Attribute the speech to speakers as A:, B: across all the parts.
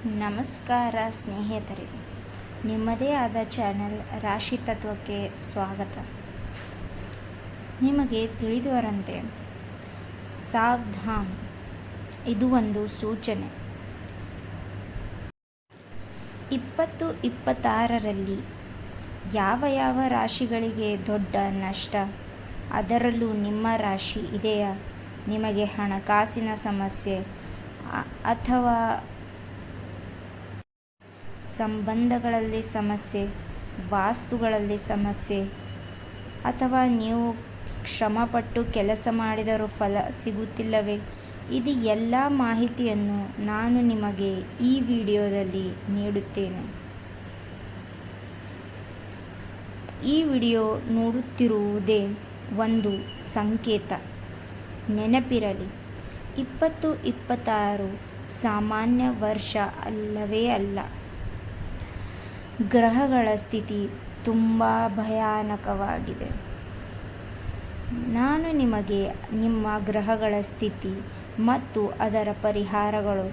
A: ನಮಸ್ಕಾರ ಸ್ನೇಹಿತರೆ, ನಿಮ್ಮದೇ ಆದ ಚಾನೆಲ್ ರಾಶಿ ತತ್ವಕ್ಕೆ ಸ್ವಾಗತ. ನಿಮಗೆ ತಿಳಿದವರಂತೆ ಸಾವಧಾನ್, ಇದು ಒಂದು ಸೂಚನೆ. 2026ರಲ್ಲಿ ಯಾವ ರಾಶಿಗಳಿಗೆ ದೊಡ್ಡ ನಷ್ಟ, ಅದರಲ್ಲೂ ನಿಮ್ಮ ರಾಶಿ ಇದೆಯಾ? ನಿಮಗೆ ಹಣಕಾಸಿನ ಸಮಸ್ಯೆ ಅಥವಾ ಸಂಬಂಧಗಳಲ್ಲಿ ಸಮಸ್ಯೆ, ವಾಸ್ತುಗಳಲ್ಲಿ ಸಮಸ್ಯೆ, ಅಥವಾ ನೀವು ಶ್ರಮಪಟ್ಟು ಕೆಲಸ ಮಾಡಿದರೂ ಫಲ ಸಿಗುತ್ತಿಲ್ಲವೇ? ಇದು ಎಲ್ಲ ಮಾಹಿತಿಯನ್ನು ನಾನು ನಿಮಗೆ ಈ ವಿಡಿಯೋದಲ್ಲಿ ನೀಡುತ್ತೇನೆ. ಈ ವಿಡಿಯೋ ನೋಡುತ್ತಿರುವುದೇ ಒಂದು ಸಂಕೇತ. ನೆನಪಿರಲಿ, 2026 ಸಾಮಾನ್ಯ ವರ್ಷ ಅಲ್ಲವೇ ಅಲ್ಲ. ಗ್ರಹಗಳ ಸ್ಥಿತಿ ತುಂಬ ಭಯಾನಕವಾಗಿದೆ. ನಾನು ನಿಮಗೆ ನಿಮ್ಮ ಗ್ರಹಗಳ ಸ್ಥಿತಿ ಮತ್ತು ಅದರ ಪರಿಹಾರಗಳು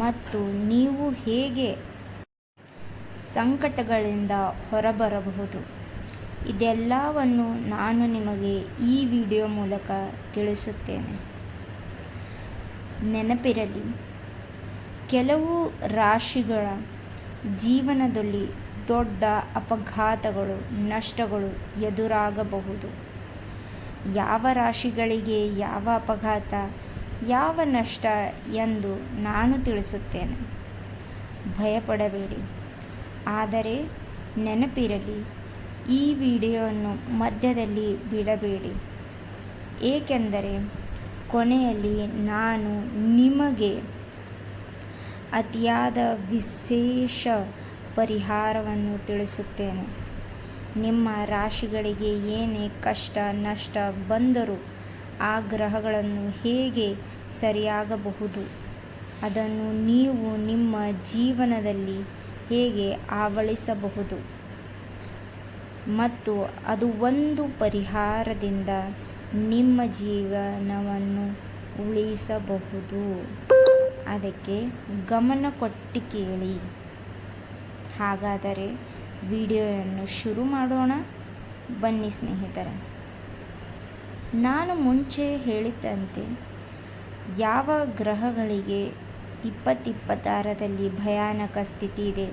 A: ಮತ್ತು ನೀವು ಹೇಗೆ ಸಂಕಟಗಳಿಂದ ಹೊರಬರಬಹುದು, ಇದೆಲ್ಲವನ್ನು ನಾನು ನಿಮಗೆ ಈ ವಿಡಿಯೋ ಮೂಲಕ ತಿಳಿಸುತ್ತೇನೆ. ನೆನಪಿರಲಿ, ಕೆಲವು ರಾಶಿಗಳ ಜೀವನದಲ್ಲಿ ದೊಡ್ಡ ಅಪಘಾತಗಳು, ನಷ್ಟಗಳು ಎದುರಾಗಬಹುದು. ಯಾವ ರಾಶಿಗಳಿಗೆ ಯಾವ ಅಪಘಾತ, ಯಾವ ನಷ್ಟ ಎಂದು ನಾನು ತಿಳಿಸುತ್ತೇನೆ. ಭಯಪಡಬೇಡಿ. ಆದರೆ ನೆನಪಿರಲಿ, ಈ ವಿಡಿಯೋವನ್ನು ಮಧ್ಯದಲ್ಲಿ ಬಿಡಬೇಡಿ, ಏಕೆಂದರೆ ಕೊನೆಯಲ್ಲಿ ನಾನು ನಿಮಗೆ ಅತಿಯಾದ ವಿಶೇಷ ಪರಿಹಾರವನ್ನು ತಿಳಿಸುತ್ತೇನೆ. ನಿಮ್ಮ ರಾಶಿಗಳಿಗೆ ಏನೇ ಕಷ್ಟ ನಷ್ಟ ಬಂದರೂ ಆ ಗ್ರಹಗಳನ್ನು ಹೇಗೆ ಸರಿಯಾಗಬಹುದು, ಅದನ್ನು ನೀವು ನಿಮ್ಮ ಜೀವನದಲ್ಲಿ ಹೇಗೆ ಆವರಿಸಬಹುದು ಮತ್ತು ಅದು ಒಂದು ಪರಿಹಾರದಿಂದ ನಿಮ್ಮ ಜೀವನವನ್ನು ಉಳಿಸಬಹುದು. ಅದಕ್ಕೆ ಗಮನ ಕೊಟ್ಟು ಕೇಳಿ. ಹಾಗಾದರೆ ವಿಡಿಯೋವನ್ನು ಶುರು ಮಾಡೋಣ. ಬನ್ನಿ ಸ್ನೇಹಿತರೆ. ನಾನು ಮುಂಚೆ ಹೇಳಿದಂತೆ ಯಾವ ಗ್ರಹಗಳಿಗೆ 2026ರಲ್ಲಿ ಭಯಾನಕ ಸ್ಥಿತಿ ಇದೆ,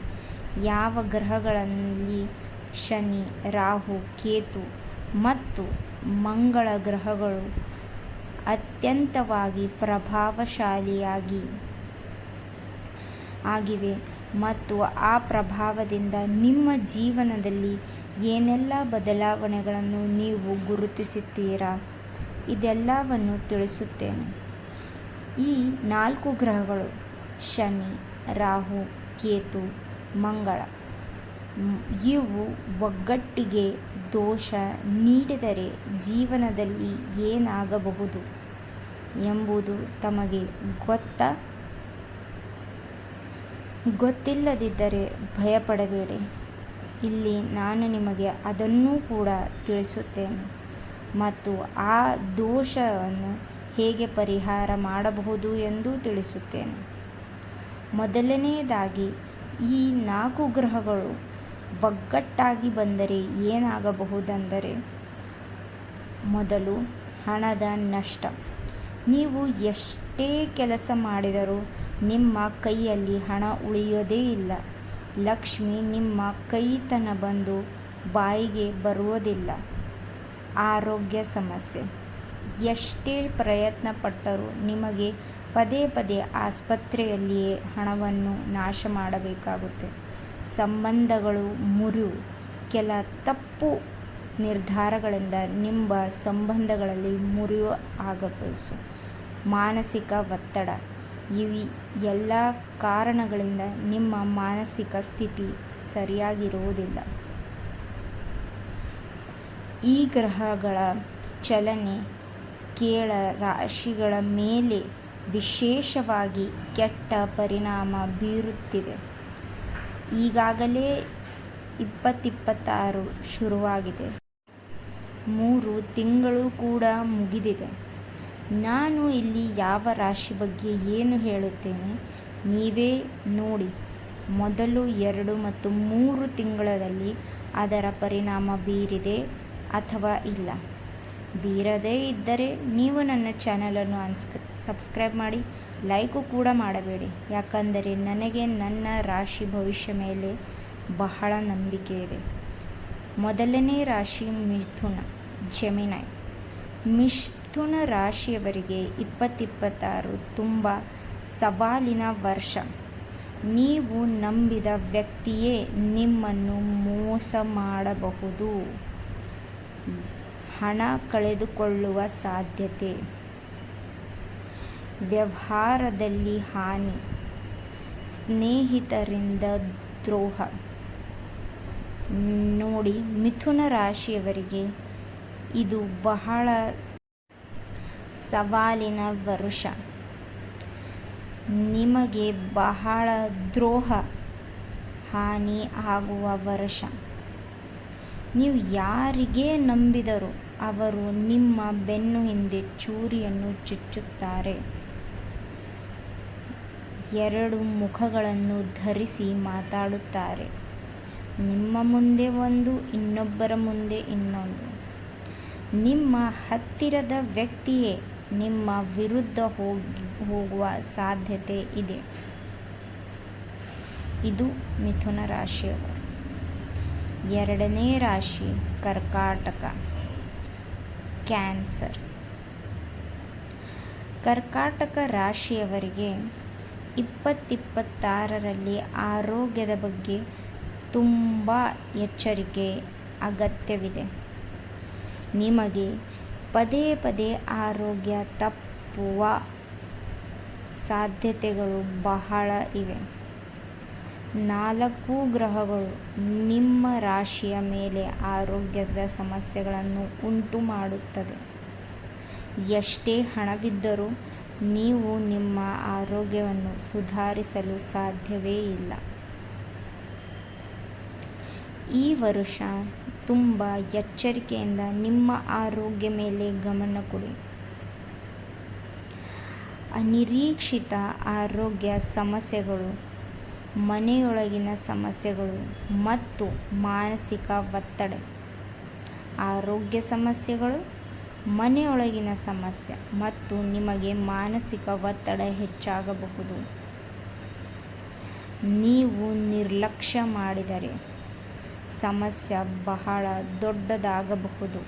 A: ಯಾವ ಗ್ರಹಗಳಲ್ಲಿ ಶನಿ, ರಾಹು, ಕೇತು ಮತ್ತು ಮಂಗಳ ಗ್ರಹಗಳು ಅತ್ಯಂತವಾಗಿ ಪ್ರಭಾವಶಾಲಿಯಾಗಿವೆ ಮತ್ತು ಆ ಪ್ರಭಾವದಿಂದ ನಿಮ್ಮ ಜೀವನದಲ್ಲಿ ಏನೆಲ್ಲ ಬದಲಾವಣೆಗಳನ್ನು ನೀವು ಗುರುತಿಸುತ್ತೀರಾ, ಇದೆಲ್ಲವನ್ನು ತಿಳಿಸುತ್ತೇನೆ. ಈ 4 ಗ್ರಹಗಳು ಶನಿ, ರಾಹು, ಕೇತು, ಮಂಗಳ, ಇವು ಒಗ್ಗಟ್ಟಿಗೆ ದೋಷ ನೀಡಿದರೆ ಜೀವನದಲ್ಲಿ ಏನಾಗಬಹುದು ಎಂಬುದು ತಮಗೆ ಗೊತ್ತಿಲ್ಲದಿದ್ದರೆ ಭಯಪಡಬೇಡಿ. ಇಲ್ಲಿ ನಾನು ನಿಮಗೆ ಅದನ್ನೂ ಕೂಡ ತಿಳಿಸುತ್ತೇನೆ ಮತ್ತು ಆ ದೋಷವನ್ನು ಹೇಗೆ ಪರಿಹಾರ ಮಾಡಬಹುದು ಎಂದು ತಿಳಿಸುತ್ತೇನೆ. ಮೊದಲನೆಯದಾಗಿ, ಈ 4 ಗ್ರಹಗಳು ಒಗ್ಗಟ್ಟಾಗಿ ಬಂದರೆ ಏನಾಗಬಹುದೆಂದರೆ, ಮೊದಲು ಹಣದ ನಷ್ಟ. ನೀವು ಎಷ್ಟೇ ಕೆಲಸ ಮಾಡಿದರೂ ನಿಮ್ಮ ಕೈಯಲ್ಲಿ ಹಣ ಉಳಿಯೋದೇ ಇಲ್ಲ. ಲಕ್ಷ್ಮಿ ನಿಮ್ಮ ಕೈತನ ಬಂದು ಬಾಯಿಗೆ ಬರುವುದಿಲ್ಲ. ಆರೋಗ್ಯ ಸಮಸ್ಯೆ. ಎಷ್ಟೇ ಪ್ರಯತ್ನ ಪಟ್ಟರೂ ನಿಮಗೆ ಪದೇ ಆಸ್ಪತ್ರೆಯಲ್ಲಿಯೇ ಹಣವನ್ನು ನಾಶ ಮಾಡಬೇಕಾಗುತ್ತೆ. ಸಂಬಂಧಗಳು ಮುರಿವು. ಕೆಲ ತಪ್ಪು ನಿರ್ಧಾರಗಳಿಂದ ನಿಮ್ಮ ಸಂಬಂಧಗಳಲ್ಲಿ ಮುರಿವು ಆಗಬಹುದು. ಮಾನಸಿಕ ಒತ್ತಡ. ಈ ಎಲ್ಲ ಕಾರಣಗಳಿಂದ ನಿಮ್ಮ ಮಾನಸಿಕ ಸ್ಥಿತಿ ಸರಿಯಾಗಿರುವುದಿಲ್ಲ. ಈ ಗ್ರಹಗಳ ಚಲನೆ ಕೆಳ ರಾಶಿಗಳ ಮೇಲೆ ವಿಶೇಷವಾಗಿ ಕೆಟ್ಟ ಪರಿಣಾಮ ಬೀರುತ್ತಿದೆ. ಈಗಾಗಲೇ 2026 ಶುರುವಾಗಿದೆ. 3 ತಿಂಗಳು ಕೂಡ ಮುಗಿದಿದೆ. ನಾನು ಇಲ್ಲಿ ಯಾವ ರಾಶಿ ಬಗ್ಗೆ ಏನು ಹೇಳುತ್ತೇನೆ, ನೀವೇ ನೋಡಿ. ಮೊದಲು 2 ಮತ್ತು 3 ತಿಂಗಳಲ್ಲಿ ಅದರ ಪರಿಣಾಮ ಬೀರಿದೆ ಅಥವಾ ಇಲ್ಲ. ಬೀರದೇ ಇದ್ದರೆ ನೀವು ನನ್ನ ಚಾನಲನ್ನು ಸಬ್ಸ್ಕ್ರೈಬ್ ಮಾಡಿ, ಲೈಕು ಕೂಡ ಮಾಡಬೇಡಿ. ಯಾಕಂದರೆ ನನಗೆ ನನ್ನ ರಾಶಿ ಭವಿಷ್ಯ ಮೇಲೆ ಬಹಳ ನಂಬಿಕೆ ಇದೆ. ಮೊದಲನೇ ರಾಶಿ ಮಿಥುನ, ಜೆಮಿನೈ. ಮಿಥುನ ರಾಶಿಯವರಿಗೆ 2026 ತುಂಬ ಸವಾಲಿನ ವರ್ಷ. ನೀವು ನಂಬಿದ ವ್ಯಕ್ತಿಯೇ ನಿಮ್ಮನ್ನು ಮೋಸ ಮಾಡಬಹುದು. ಹಣ ಕಳೆದುಕೊಳ್ಳುವ ಸಾಧ್ಯತೆ, ವ್ಯವಹಾರದಲ್ಲಿ ಹಾನಿ, ಸ್ನೇಹಿತರಿಂದ ದ್ರೋಹ. ನೋಡಿ, ಮಿಥುನ ರಾಶಿಯವರಿಗೆ ಇದು ಬಹಳ ಸವಾಲಿನ ವರ್ಷ. ನಿಮಗೆ ಬಹಳ ದ್ರೋಹ, ಹಾನಿ ಆಗುವ ವರ್ಷ. ನೀವು ಯಾರಿಗೆ ನಂಬಿದರೂ ಅವರು ನಿಮ್ಮ ಬೆನ್ನು ಹಿಂದೆ ಚೂರಿಯನ್ನು ಚುಚ್ಚುತ್ತಾರೆ. 2 ಮುಖಗಳನ್ನು ಧರಿಸಿ ಮಾತಾಡುತ್ತಾರೆ. ನಿಮ್ಮ ಮುಂದೆ ಒಂದು, ಇನ್ನೊಬ್ಬರ ಮುಂದೆ ಇನ್ನೊಂದು. ನಿಮ್ಮ ಹತ್ತಿರದ ವ್ಯಕ್ತಿಯೇ ನಿಮ್ಮ ವಿರುದ್ಧ ಹೋಗುವ ಸಾಧ್ಯತೆ ಇದೆ. ಇದು ಮಿಥುನ ರಾಶಿಯವರು. 2ನೇ ರಾಶಿ ಕರ್ಕಾಟಕ, ಕ್ಯಾನ್ಸರ್. ಕರ್ಕಾಟಕ ರಾಶಿಯವರಿಗೆ 2026ರಲ್ಲಿ ಆರೋಗ್ಯದ ಬಗ್ಗೆ ತುಂಬ ಎಚ್ಚರಿಕೆ ಅಗತ್ಯವಿದೆ. ನಿಮಗೆ ಪದೇ ಪದೇ ಆರೋಗ್ಯ ತಪ್ಪುವ ಸಾಧ್ಯತೆಗಳು ಬಹಳ ಇವೆ. 4 ಗ್ರಹಗಳು ನಿಮ್ಮ ರಾಶಿಯ ಮೇಲೆ ಆರೋಗ್ಯದ ಸಮಸ್ಯೆಗಳನ್ನು ಉಂಟು ಮಾಡುತ್ತದೆ. ಎಷ್ಟೇ ಹಣವಿದ್ದರೂ ನೀವು ನಿಮ್ಮ ಆರೋಗ್ಯವನ್ನು ಸುಧಾರಿಸಲು ಸಾಧ್ಯವೇ ಇಲ್ಲ. ಈ ವರ್ಷ ತುಂಬ ಎಚ್ಚರಿಕೆಯಿಂದ ನಿಮ್ಮ ಆರೋಗ್ಯ ಮೇಲೆ ಗಮನ ಕೊಡಿ. ಅನಿರೀಕ್ಷಿತ ಆರೋಗ್ಯ ಸಮಸ್ಯೆಗಳು, ಮನೆಯೊಳಗಿನ ಸಮಸ್ಯೆಗಳು ಮತ್ತು ಮಾನಸಿಕ ಒತ್ತಡ. ಆರೋಗ್ಯ ಸಮಸ್ಯೆಗಳು, ಮನೆಯೊಳಗಿನ ಸಮಸ್ಯೆ ಮತ್ತು ನಿಮಗೆ ಮಾನಸಿಕ ಒತ್ತಡ ಹೆಚ್ಚಾಗಬಹುದು. ನೀವು ನಿರ್ಲಕ್ಷ್ಯ ಮಾಡಿದರೆ ಸಮಸ್ಯೆ ಬಹಳ ದೊಡ್ಡದಾಗಬಹುದು.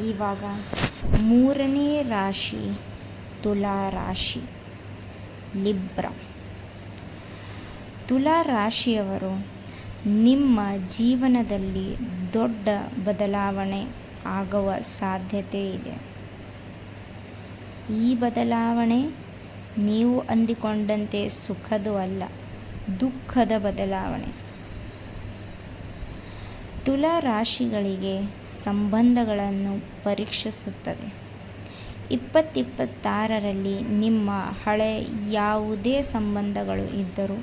A: ಇವಾಗ 3ನೇ ರಾಶಿ ತುಲಾ ರಾಶಿ, ಲಿಬ್ರಾ. ತುಲಾ ರಾಶಿಯವರು ನಿಮ್ಮ ಜೀವನದಲ್ಲಿ ದೊಡ್ಡ ಬದಲಾವಣೆ ಆಗುವ ಸಾಧ್ಯತೆ ಇದೆ. ಈ ಬದಲಾವಣೆ ನೀವು ಅಂದುಕೊಂಡಂತೆ ಸುಖದ ಅಲ್ಲ, ದುಃಖದ ಬದಲಾವಣೆ. ತುಲಾ ರಾಶಿಗಳಿಗೆ ಸಂಬಂಧಗಳನ್ನು ಪರೀಕ್ಷಿಸುತ್ತದೆ. 2026ರಲ್ಲಿ ನಿಮ್ಮ ಹಳೆ ಯಾವುದೇ ಸಂಬಂಧಗಳು ಇದ್ದರೂ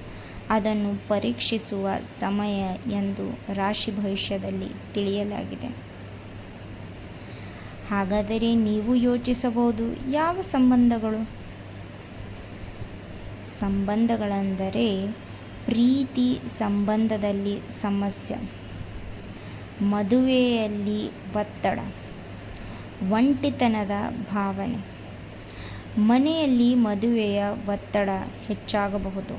A: ಅದನ್ನು ಪರೀಕ್ಷಿಸುವ ಸಮಯ ಎಂದು ರಾಶಿ ಭವಿಷ್ಯದಲ್ಲಿ ತಿಳಿಯಲಾಗಿದೆ. ಹಾಗಾದರೆ ನೀವು ಯೋಚಿಸಬಹುದು, ಯಾವ ಸಂಬಂಧಗಳು? ಸಂಬಂಧಗಳೆಂದರೆ ಪ್ರೀತಿ ಸಂಬಂಧದಲ್ಲಿ ಸಮಸ್ಯೆ, ಮದುವೆಯಲ್ಲಿ ಒತ್ತಡ, ಒಂಟಿತನದ ಭಾವನೆ. ಮನೆಯಲ್ಲಿ ಮದುವೆಯ ಒತ್ತಡ ಹೆಚ್ಚಾಗಬಹುದು.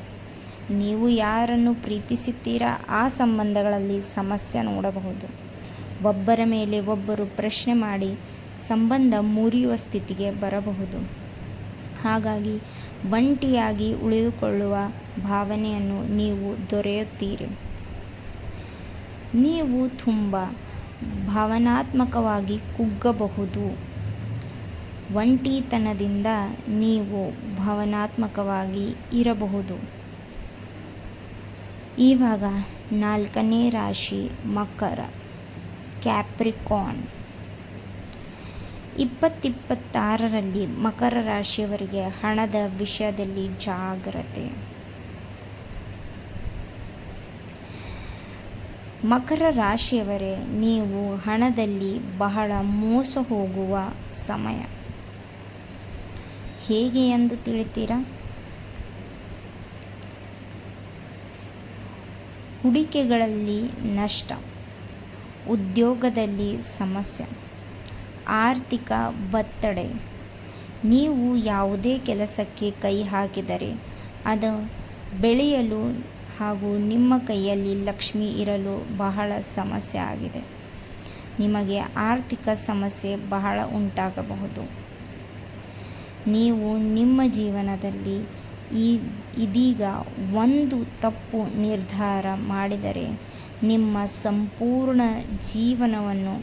A: ನೀವು ಯಾರನ್ನು ಪ್ರೀತಿಸುತ್ತೀರಾ ಆ ಸಂಬಂಧಗಳಲ್ಲಿ ಸಮಸ್ಯೆ ನೋಡಬಹುದು. ಒಬ್ಬರ ಮೇಲೆ ಒಬ್ಬರು ಪ್ರಶ್ನೆ ಮಾಡಿ ಸಂಬಂಧ ಮುರಿಯುವ ಸ್ಥಿತಿಗೆ ಬರಬಹುದು. ಹಾಗಾಗಿ ಒಂಟಿಯಾಗಿ ಉಳಿದುಕೊಳ್ಳುವ ಭಾವನೆಯನ್ನು ನೀವು ದೊರೆಯುತ್ತೀರಿ. ನೀವು ತುಂಬ ಭಾವನಾತ್ಮಕವಾಗಿ ಕುಗ್ಗಬಹುದು. ಒಂಟಿತನದಿಂದ ನೀವು ಭಾವನಾತ್ಮಕವಾಗಿ ಇರಬಹುದು. ಇವಾಗ 4ನೇ ರಾಶಿ ಮಕರ, ಕ್ಯಾಪ್ರಿಕಾರ್ನ್. 2026ರಲ್ಲಿ ಮಕರ ರಾಶಿಯವರಿಗೆ ಹಣದ ವಿಷಯದಲ್ಲಿ ಜಾಗ್ರತೆ. ಮಕರ ರಾಶಿಯವರೇ, ನೀವು ಹಣದಲ್ಲಿ ಬಹಳ ಮೋಸ ಹೋಗುವ ಸಮಯ. ಹೇಗೆ ಎಂದು ತಿಳಿತೀರಾ? ಹೂಡಿಕೆಗಳಲ್ಲಿ ನಷ್ಟ, ಉದ್ಯೋಗದಲ್ಲಿ ಸಮಸ್ಯೆ, ಆರ್ಥಿಕ ಒತ್ತಡ. ನೀವು ಯಾವುದೇ ಕೆಲಸಕ್ಕೆ ಕೈ ಹಾಕಿದರೆ ಅದು ಬೆಳೆಯಲು ಹಾಗೂ ನಿಮ್ಮ ಕೈಯಲ್ಲಿ ಲಕ್ಷ್ಮಿ ಇರಲು ಬಹಳ ಸಮಸ್ಯೆ ಆಗಿದೆ. ನಿಮಗೆ ಆರ್ಥಿಕ ಸಮಸ್ಯೆ ಬಹಳ ಉಂಟಾಗಬಹುದು. ನೀವು ನಿಮ್ಮ ಜೀವನದಲ್ಲಿ ಇದೀಗ ಒಂದು ತಪ್ಪು ನಿರ್ಧಾರ ಮಾಡಿದರೆ ನಿಮ್ಮ ಸಂಪೂರ್ಣ ಜೀವನವನ್ನು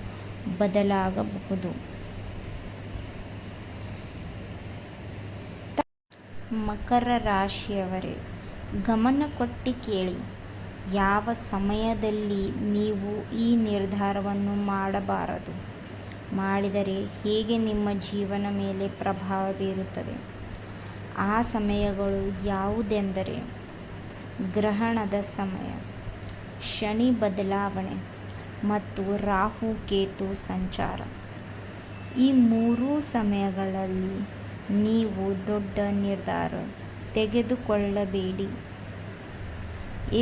A: ಬದಲಾಗಬಹುದು. ಮಕರ ರಾಶಿಯವರೇ, ಗಮನ ಕೊಟ್ಟು ಕೇಳಿ. ಯಾವ ಸಮಯದಲ್ಲಿ ನೀವು ಈ ನಿರ್ಧಾರವನ್ನು ಮಾಡಬಾರದು, ಮಾಡಿದರೆ ಹೇಗೆ ನಿಮ್ಮ ಜೀವನ ಮೇಲೆ ಪ್ರಭಾವ ಬೀರುತ್ತದೆ. ಆ ಸಮಯಗಳು ಯಾವುದೆಂದರೆ ಗ್ರಹಣದ ಸಮಯ, ಶನಿ ಬದಲಾವಣೆ ಮತ್ತು ರಾಹು ಕೇತು ಸಂಚಾರ. ಈ ಮೂರೂ ಸಮಯಗಳಲ್ಲಿ ನೀವು ದೊಡ್ಡ ನಿರ್ಧಾರ ತೆಗೆದುಕೊಳ್ಳಬೇಡಿ,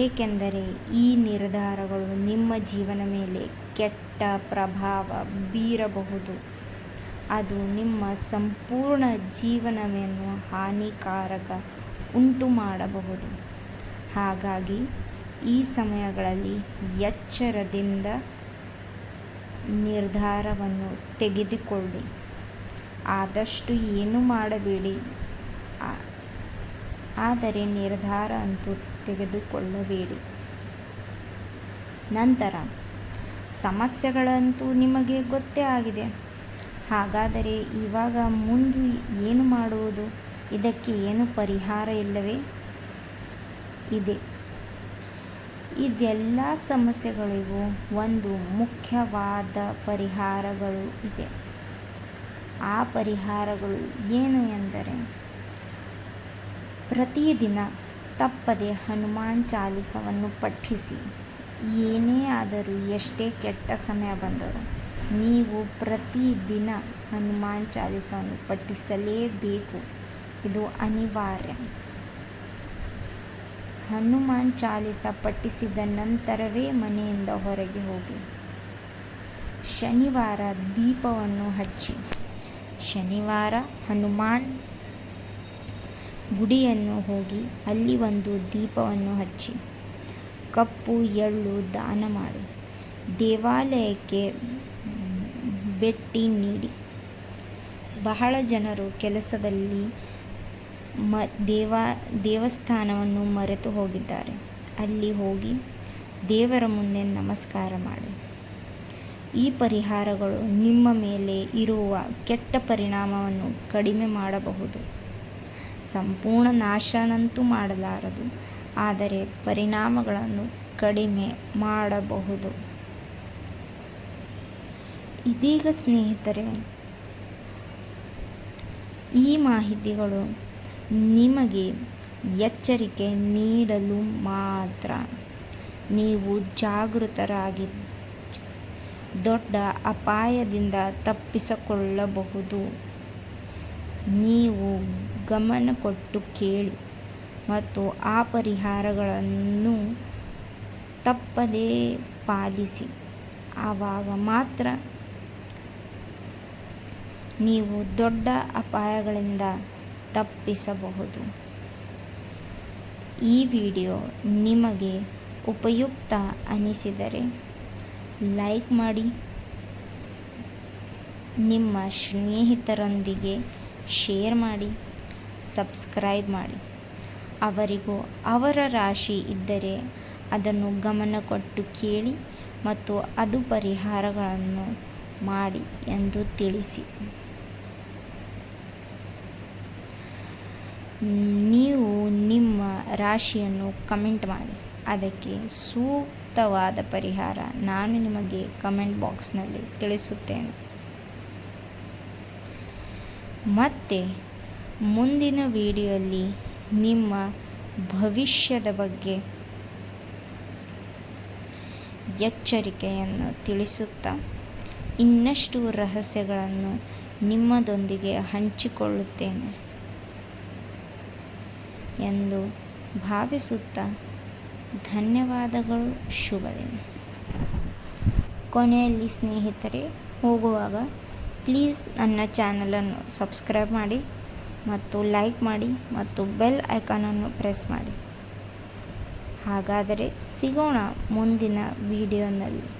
A: ಏಕೆಂದರೆ ಈ ನಿರ್ಧಾರಗಳು ನಿಮ್ಮ ಜೀವನ ಮೇಲೆ ಕೆಟ್ಟ ಪ್ರಭಾವ ಬೀರಬಹುದು. ಅದು ನಿಮ್ಮ ಸಂಪೂರ್ಣ ಜೀವನವನ್ನು ಹಾನಿಕಾರಕ ಉಂಟು ಮಾಡಬಹುದು. ಹಾಗಾಗಿ ಈ ಸಮಯಗಳಲ್ಲಿ ಎಚ್ಚರದಿಂದ ನಿರ್ಧಾರವನ್ನು ತೆಗೆದುಕೊಳ್ಳಿ. ಆದಷ್ಟು ಏನೂ ಮಾಡಬೇಡಿ, ಆದರೆ ನಿರ್ಧಾರ ಅಂತೂ ತೆಗೆದುಕೊಳ್ಳಬೇಡಿ. ನಂತರ ಸಮಸ್ಯೆಗಳಂತೂ ನಿಮಗೆ ಗೊತ್ತೇ ಆಗಿದೆ. ಹಾಗಾದರೆ ಇವಾಗ ಮುಂದೆ ಏನು ಮಾಡುವುದು? ಇದಕ್ಕೆ ಏನು ಪರಿಹಾರ ಇಲ್ಲವೇ? ಇದೆ. ಇದೆಲ್ಲ ಸಮಸ್ಯೆಗಳಿಗೂ ಒಂದು ಮುಖ್ಯವಾದ ಪರಿಹಾರಗಳು ಇದೆ. ಆ ಪರಿಹಾರಗಳು ಏನು ಎಂದರೆ, ಪ್ರತಿದಿನ ತಪ್ಪದೆ ಹನುಮಾನ್ ಚಾಲೀಸವನ್ನು ಪಠಿಸಿ. ಏನೇ ಆದರೂ, ಎಷ್ಟೇ ಕೆಟ್ಟ ಸಮಯ ಬಂದರೂ ನೀವು ಪ್ರತಿದಿನ ಹನುಮಾನ್ ಚಾಲೀಸವನ್ನು ಪಠಿಸಲೇಬೇಕು. ಇದು ಅನಿವಾರ್ಯ. ಹನುಮಾನ್ ಚಾಲೀಸ ಪಠಿಸಿದ ನಂತರವೇ ಮನೆಯಿಂದ ಹೊರಗೆ ಹೋಗಿ. ಶನಿವಾರ ದೀಪವನ್ನು ಹಚ್ಚಿ. ಶನಿವಾರ ಹನುಮಾನ್ ಗುಡಿಯನ್ನು ಹೋಗಿ ಅಲ್ಲಿ ಒಂದು ದೀಪವನ್ನು ಹಚ್ಚಿ ಕಪ್ಪು ಎಳ್ಳು ದಾನ ಮಾಡಿ. ದೇವಾಲಯಕ್ಕೆ ಭೇಟಿ ನೀಡಿ. ಬಹಳ ಜನರು ಕೆಲಸದಲ್ಲಿ ದೇವಸ್ಥಾನವನ್ನು ಮರೆತು ಹೋಗಿದ್ದಾರೆ. ಅಲ್ಲಿ ಹೋಗಿ ದೇವರ ಮುಂದೆ ನಮಸ್ಕಾರ ಮಾಡಿ. ಈ ಪರಿಹಾರಗಳು ನಿಮ್ಮ ಮೇಲೆ ಇರುವ ಕೆಟ್ಟ ಪರಿಣಾಮವನ್ನು ಕಡಿಮೆ ಮಾಡಬಹುದು. ಸಂಪೂರ್ಣ ನಾಶನಂತೂ ಮಾಡಲಾರದು, ಆದರೆ ಪರಿಣಾಮಗಳನ್ನು ಕಡಿಮೆ ಮಾಡಬಹುದು. ಇದೀಗ ಸ್ನೇಹಿತರೆ, ಈ ಮಾಹಿತಿಗಳು ನಿಮಗೆ ಎಚ್ಚರಿಕೆ ನೀಡಲು ಮಾತ್ರ. ನೀವು ಜಾಗೃತರಾಗಿ ದೊಡ್ಡ ಅಪಾಯದಿಂದ ತಪ್ಪಿಸಿಕೊಳ್ಳಬಹುದು. ನೀವು ಗಮನ ಕೊಟ್ಟು ಕೇಳಿ ಮತ್ತು ಆ ಪರಿಹಾರಗಳನ್ನು ತಪ್ಪದೇ ಪಾಲಿಸಿ. ಆವಾಗ ಮಾತ್ರ ನೀವು ದೊಡ್ಡ ಅಪಾಯಗಳಿಂದ ತಪ್ಪಿಸಬಹುದು. ಈ ವಿಡಿಯೋ ನಿಮಗೆ ಉಪಯುಕ್ತ ಅನಿಸಿದರೆ ಲೈಕ್ ಮಾಡಿ, ನಿಮ್ಮ ಸ್ನೇಹಿತರೊಂದಿಗೆ ಶೇರ್ ಮಾಡಿ, ಸಬ್ಸ್ಕ್ರೈಬ್ ಮಾಡಿ. ಅವರಿಗೂ ಅವರ ರಾಶಿ ಇದ್ದರೆ ಅದನ್ನು ಗಮನ ಕೊಟ್ಟು ಕೇಳಿ ಮತ್ತು ಅದು ಪರಿಹಾರಗಳನ್ನು ಮಾಡಿ ಎಂದು ತಿಳಿಸಿ. ನೀವು ನಿಮ್ಮ ರಾಶಿಯನ್ನು ಕಮೆಂಟ್ ಮಾಡಿ. ಅದಕ್ಕೆ ಸೂಕ್ತವಾದ ಪರಿಹಾರ ನಾನು ನಿಮಗೆ ಕಮೆಂಟ್ ಬಾಕ್ಸ್ನಲ್ಲಿ ತಿಳಿಸುತ್ತೇನೆ. ಮತ್ತೆ ಮುಂದಿನ ವಿಡಿಯೋದಲ್ಲಿ ನಿಮ್ಮ ಭವಿಷ್ಯದ ಬಗ್ಗೆ ಎಚ್ಚರಿಕೆಯನ್ನು ತಿಳಿಸುತ್ತಾ ಇನ್ನಷ್ಟು ರಹಸ್ಯಗಳನ್ನು ನಿಮ್ಮದೊಂದಿಗೆ ಹಂಚಿಕೊಳ್ಳುತ್ತೇನೆ ಎಂದು ಭಾವಿಸುತ್ತಾ ಧನ್ಯವಾದಗಳು. ಶುಭ ದಿನ. ಕೊನೆಯಲ್ಲಿ ಸ್ನೇಹಿತರೆ, ಹೋಗುವಾಗ ಪ್ಲೀಸ್ ನನ್ನ ಚಾನಲನ್ನು ಸಬ್ಸ್ಕ್ರೈಬ್ ಮಾಡಿ ಮತ್ತು ಲೈಕ್ ಮಾಡಿ ಮತ್ತು ಬೆಲ್ ಐಕಾನನ್ನು ಪ್ರೆಸ್ ಮಾಡಿ. ಹಾಗಾದರೆ ಸಿಗೋಣ ಮುಂದಿನ ವಿಡಿಯೋನಲ್ಲಿ.